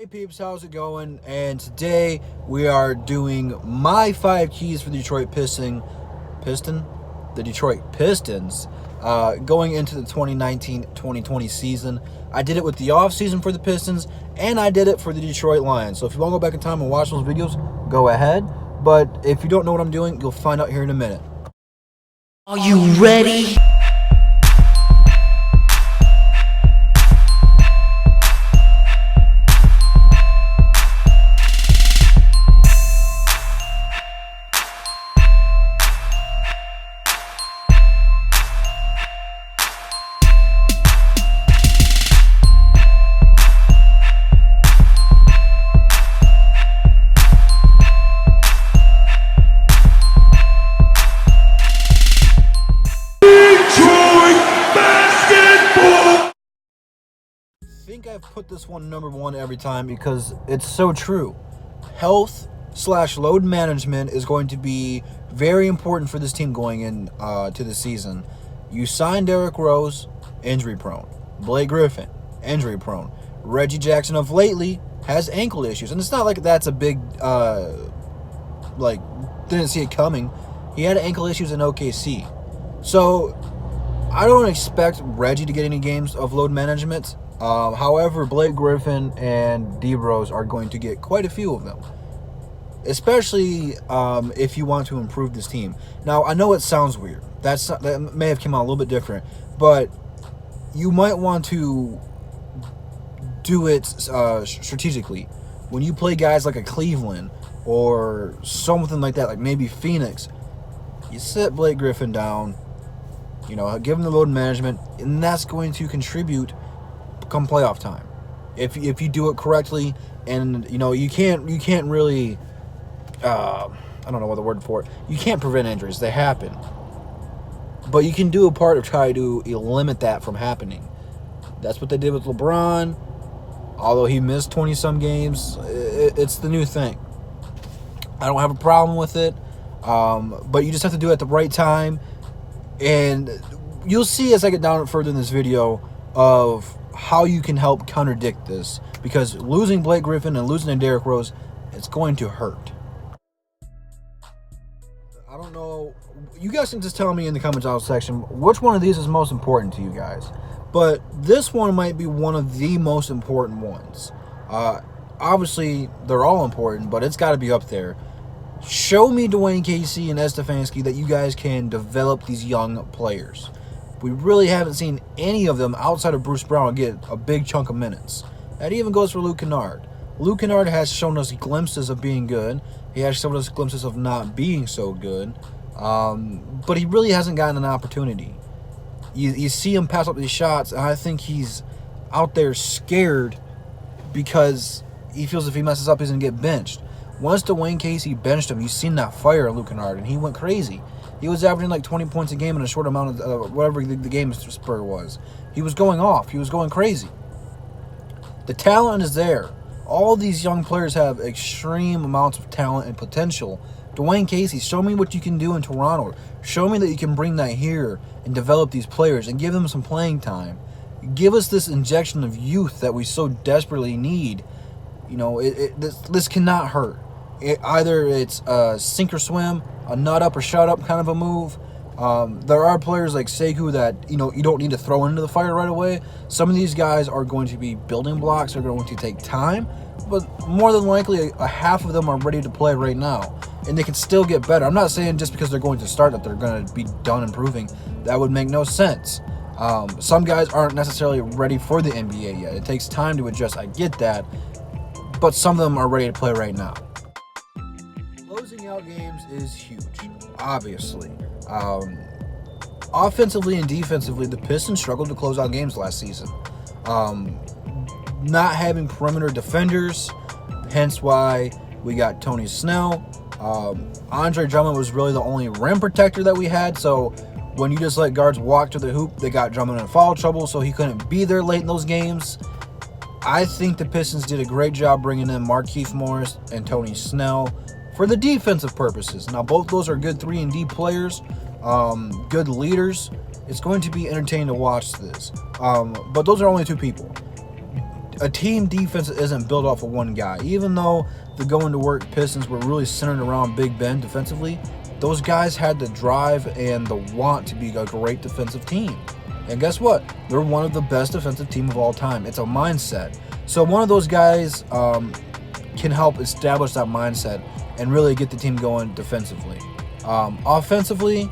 Hey peeps, how's it going? And today we are doing my 5 keys for the Detroit Pistons, going into the 2019-2020 season. I did it with the off season for the Pistons, and I did it for the Detroit Lions. So if you want to go back in time and watch those videos, go ahead. But if you don't know what I'm doing, you'll find out here in a minute. Are you ready? I think I've put this one number one every time because it's so true. Health/load management is going to be very important for this team going in to the season. You signed Derrick Rose, injury prone. Blake Griffin, injury prone. Reggie Jackson of lately has ankle issues, and it's not like that's a big didn't see it coming. He had ankle issues in OKC, so I don't expect Reggie to get any games of load management. However, Blake Griffin and D Rose are going to get quite a few of them, especially if you want to improve this team. Now, I know it sounds weird. That may have come out a little bit different, but you might want to do it strategically. When you play guys like a Cleveland or something like that, like maybe Phoenix, you sit Blake Griffin down, give him the load management, and that's going to contribute come playoff time. If you do it correctly, and you can't really I don't know what the word for it. You can't prevent injuries; they happen. But you can do a part of try to limit that from happening. That's what they did with LeBron. Although he missed 20-some games, it's the new thing. I don't have a problem with it, but you just have to do it at the right time. And you'll see as I get down further in this video of how you can help contradict this, because losing Blake Griffin and losing to Derrick Rose, it's going to hurt. I don't know. You guys can just tell me in the comments section which one of these is most important to you guys. But this one might be one of the most important ones. Obviously, they're all important, but it's got to be up there. Show me Dwayne Casey and Stefanski that you guys can develop these young players. We really haven't seen any of them outside of Bruce Brown get a big chunk of minutes. That even goes for Luke Kennard. Luke Kennard has shown us glimpses of being good. He has shown us glimpses of not being so good. But he really hasn't gotten an opportunity. You see him pass up these shots, and I think he's out there scared because he feels if he messes up, he's going to get benched. Once Dwayne Casey benched him, you've seen that fire in Luke Kennard, and he went crazy. He was averaging like 20 points a game in a short amount of whatever the game spur was. He was going off. He was going crazy. The talent is there. All these young players have extreme amounts of talent and potential. Dwayne Casey, show me what you can do in Toronto. Show me that you can bring that here and develop these players and give them some playing time. Give us this injection of youth that we so desperately need. This cannot hurt. Either it's a sink or swim, a nut up or shut up kind of a move. There are players like Sekou that you don't need to throw into the fire right away. Some of these guys are going to be building blocks. They're going to take time, but more than likely a half of them are ready to play right now, and they can still get better. I'm not saying just because they're going to start that they're going to be done improving. That would make no sense. Some guys aren't necessarily ready for the NBA yet. It takes time to adjust. I get that, but some of them are ready to play right now. Closing out games is huge, obviously. Offensively and defensively, the Pistons struggled to close out games last season. Not having perimeter defenders, hence why we got Tony Snell. Andre Drummond was really the only rim protector that we had, so when you just let guards walk to the hoop, they got Drummond in foul trouble, so he couldn't be there late in those games. I think the Pistons did a great job bringing in Markieff Morris and Tony Snell for the defensive purposes. Now, both those are good 3-and-D players, good leaders. It's going to be entertaining to watch this. But those are only two people. a team defense isn't built off of one guy. Even though the going to work Pistons were really centered around Big Ben defensively, those guys had the drive and the want to be a great defensive team. And guess what? They're one of the best defensive team of all time. It's a mindset. So one of those guys can help establish that mindset and really get the team going defensively. Offensively,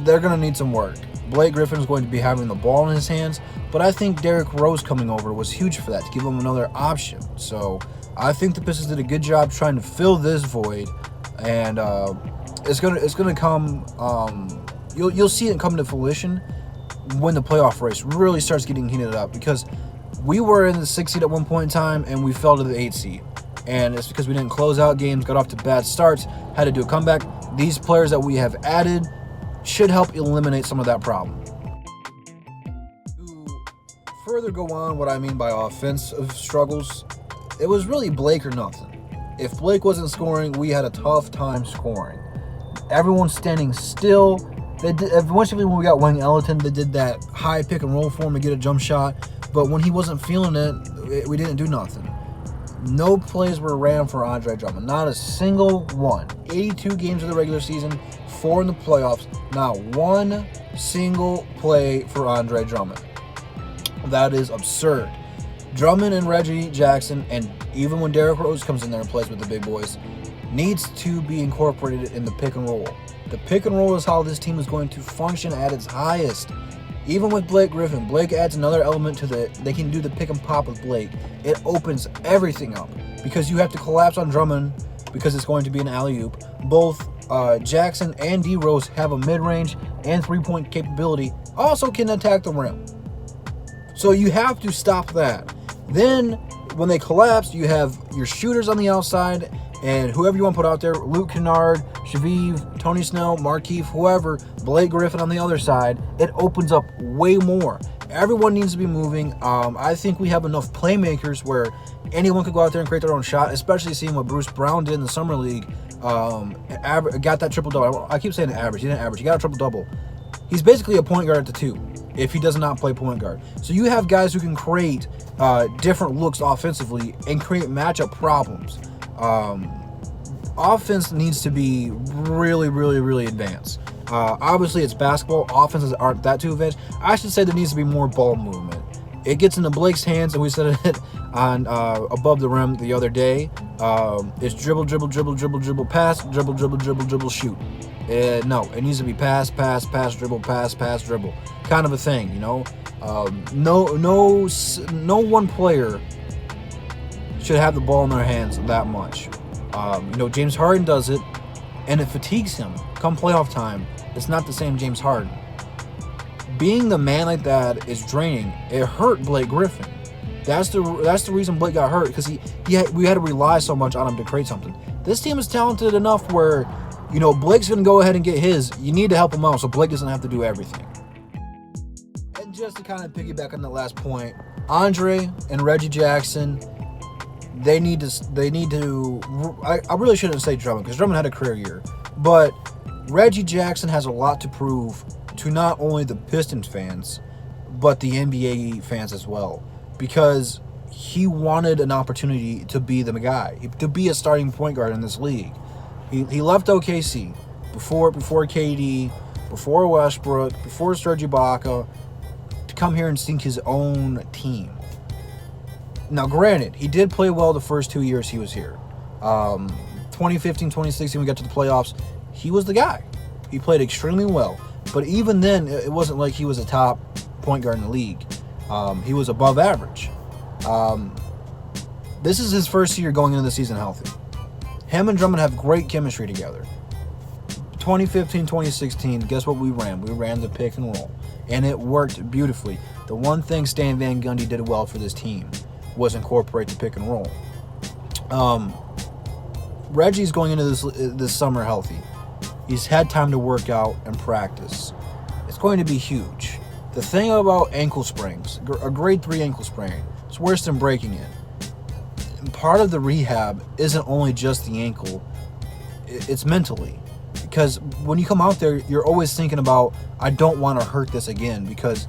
they're going to need some work. Blake Griffin's going to be having the ball in his hands, but I think Derrick Rose coming over was huge for that, to give him another option. So I think the Pistons did a good job trying to fill this void, and it's gonna come. You'll see it come to fruition when the playoff race really starts getting heated up, because we were in the 6th seed at one point in time and we fell to the 8th seed, and it's because we didn't close out games, got off to bad starts, had to do a comeback. These players that we have added should help eliminate some of that problem. To further go on what I mean by offensive struggles, it was really Blake or nothing. If Blake wasn't scoring, we had a tough time scoring. Everyone's standing still. They did, eventually when we got Wayne Ellington, they did that high pick and roll for him to get a jump shot. But when he wasn't feeling it, we didn't do nothing. No plays were ran for Andre Drummond. Not a single one. 82 games of the regular season, 4 in the playoffs. Not one single play for Andre Drummond. That is absurd. Drummond and Reggie Jackson, and even when Derrick Rose comes in there and plays with the big boys, needs to be incorporated in the pick and roll. The pick and roll is how this team is going to function at its highest. Even with Blake Griffin, Blake adds another element to they can do the pick and pop with Blake. It opens everything up because you have to collapse on Drummond because it's going to be an alley-oop. Both Jackson and D Rose have a mid-range and three-point capability, also can attack the rim. So you have to stop that. Then when they collapse, you have your shooters on the outside, and whoever you want to put out there, Luke Kennard, Shaviv, Tony Snell, Markieff, whoever, Blake Griffin on the other side, it opens up way more. Everyone needs to be moving. I think we have enough playmakers where anyone could go out there and create their own shot, especially seeing what Bruce Brown did in the Summer League. Got that triple-double. I keep saying average. He didn't average. He got a triple-double. He's basically a point guard at the 2 if he does not play point guard. So you have guys who can create different looks offensively and create matchup problems. Offense needs to be really, really, really advanced. Obviously, it's basketball. Offenses aren't that too advanced. I should say there needs to be more ball movement. It gets into Blake's hands, and we said it on above the rim the other day. It's dribble, dribble, dribble, dribble, dribble, pass, dribble, dribble, dribble, dribble, shoot. No, it needs to be pass, pass, pass, dribble, pass, pass, dribble, kind of a thing, you know. No one player should have the ball in their hands that much. James Harden does it, and it fatigues him. Come playoff time, it's not the same James Harden. Being the man like that is draining. It hurt Blake Griffin. That's the reason Blake got hurt, because we had to rely so much on him to create something. This team is talented enough where, Blake's going to go ahead and get his. You need to help him out so Blake doesn't have to do everything. And just to kind of piggyback on the last point, Andre and Reggie Jackson, they need to. I really shouldn't say Drummond, because Drummond had a career year, but Reggie Jackson has a lot to prove to not only the Pistons fans, but the NBA fans as well, because he wanted an opportunity to be the guy, to be a starting point guard in this league. He left OKC before KD, before Westbrook, before Serge Ibaka, to come here and sink his own team. Now, granted, he did play well the first 2 years he was here. 2015, 2016, we got to the playoffs. He was the guy. He played extremely well. But even then, it wasn't like he was a top point guard in the league. He was above average. This is his first year going into the season healthy. Him and Drummond have great chemistry together. 2015, 2016, guess what we ran? We ran the pick and roll. And it worked beautifully. The one thing Stan Van Gundy did well for this team was incorporate the pick and roll. Reggie's going into this summer healthy. He's had time to work out and practice. It's going to be huge. The thing about ankle sprains, a grade 3 ankle sprain, it's worse than breaking it. And part of the rehab isn't only just the ankle, it's mentally. Because when you come out there, you're always thinking about, I don't want to hurt this again, because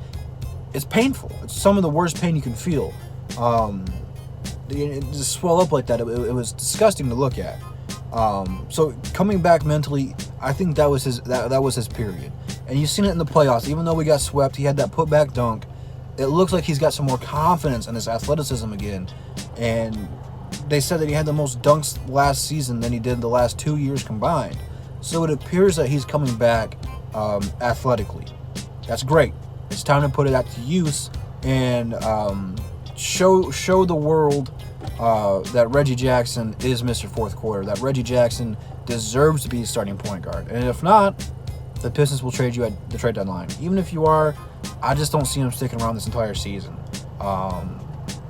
it's painful. It's some of the worst pain you can feel. It just swell up like that. It was disgusting to look at. So coming back mentally, I think that was his period. And you've seen it in the playoffs. Even though we got swept, he had that putback dunk. It looks like he's got some more confidence in his athleticism again. And they said that he had the most dunks last season than he did the last 2 years combined. So it appears that he's coming back athletically. That's great. It's time to put it to use and show the world that Reggie Jackson is Mr. Fourth Quarter, that Reggie Jackson deserves to be starting point guard. And if not, the Pistons will trade you at the trade deadline. Even if you are, I just don't see him sticking around this entire season.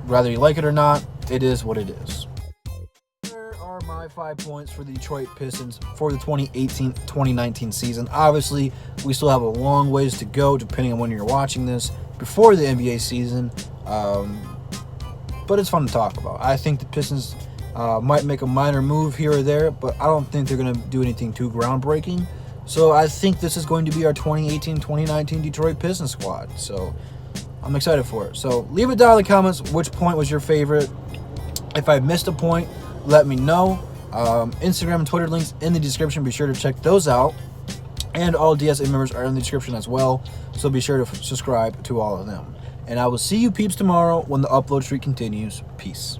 Whether you like it or not, it is what it is. There are my 5 points for the Detroit Pistons for the 2018-2019 season. Obviously, we still have a long ways to go, depending on when you're watching this, before the NBA season. But it's fun to talk about. I think the Pistons might make a minor move here or there, but I don't think they're going to do anything too groundbreaking. So I think this is going to be our 2018-2019 Detroit Pistons squad. So I'm excited for it. So leave it down in the comments which point was your favorite. If I missed a point, let me know. Instagram and Twitter links in the description. Be sure to check those out. And all DSA members are in the description as well. So be sure to subscribe to all of them. And I will see you peeps tomorrow when the upload streak continues. Peace.